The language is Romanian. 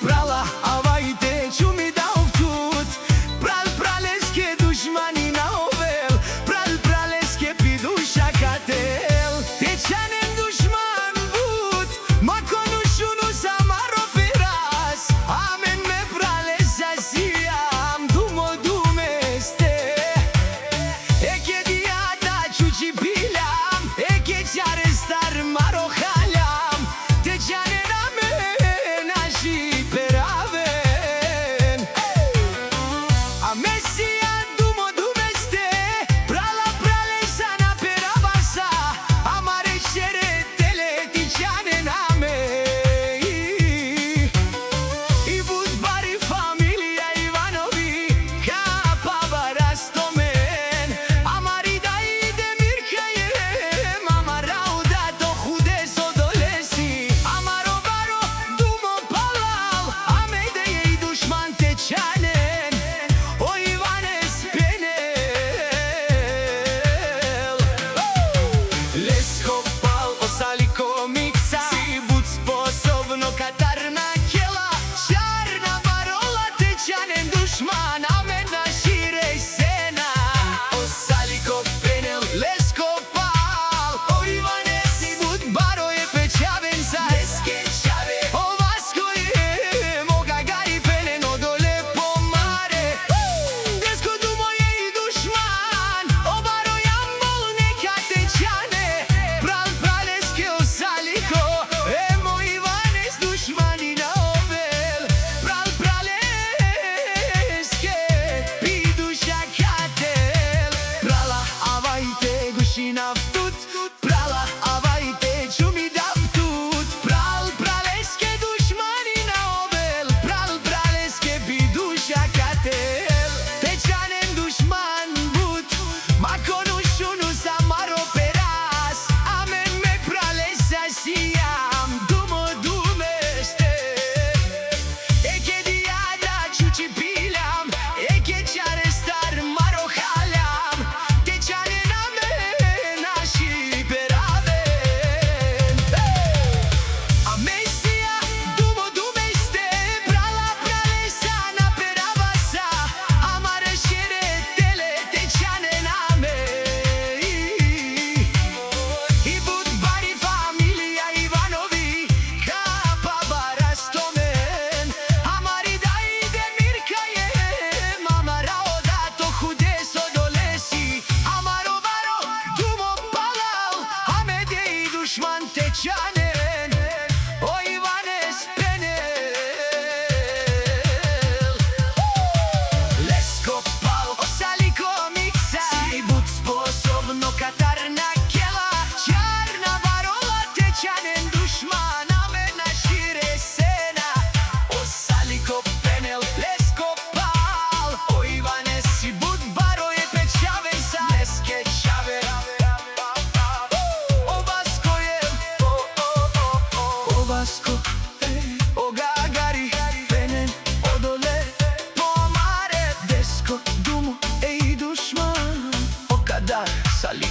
Prala avajte ću mi da ovtut Praleske dușmanii n-au Praleske piduša katel Teçanem dușman but Makonușunu samaro piras Amen me pralesa sijam Dumo dumeste Eke diada čuči piljam Eke čare star maro haljam Teçane Prala avajte ću mi da vtut Praleske dușmanii n-au Praleske piduša katel Teçanem dușman but Makonușunu samaro peras Amen me pralesa sijam Dumo dumeste Eke diada čuči piljam Eke čare star maro haljam Teçane Teçanen, o Ivane Spenel Leskopal, Osaliko Miksa Si but sposobno katarna kela Čarna varola, Teçanen dușman Amen na šire sena Osaliko penel, Leskopal O Ivane si but baroje pečaven sa Leske čave O gagari, venen, odole, po mare Desco, dumo, ei dușman O kadar, sali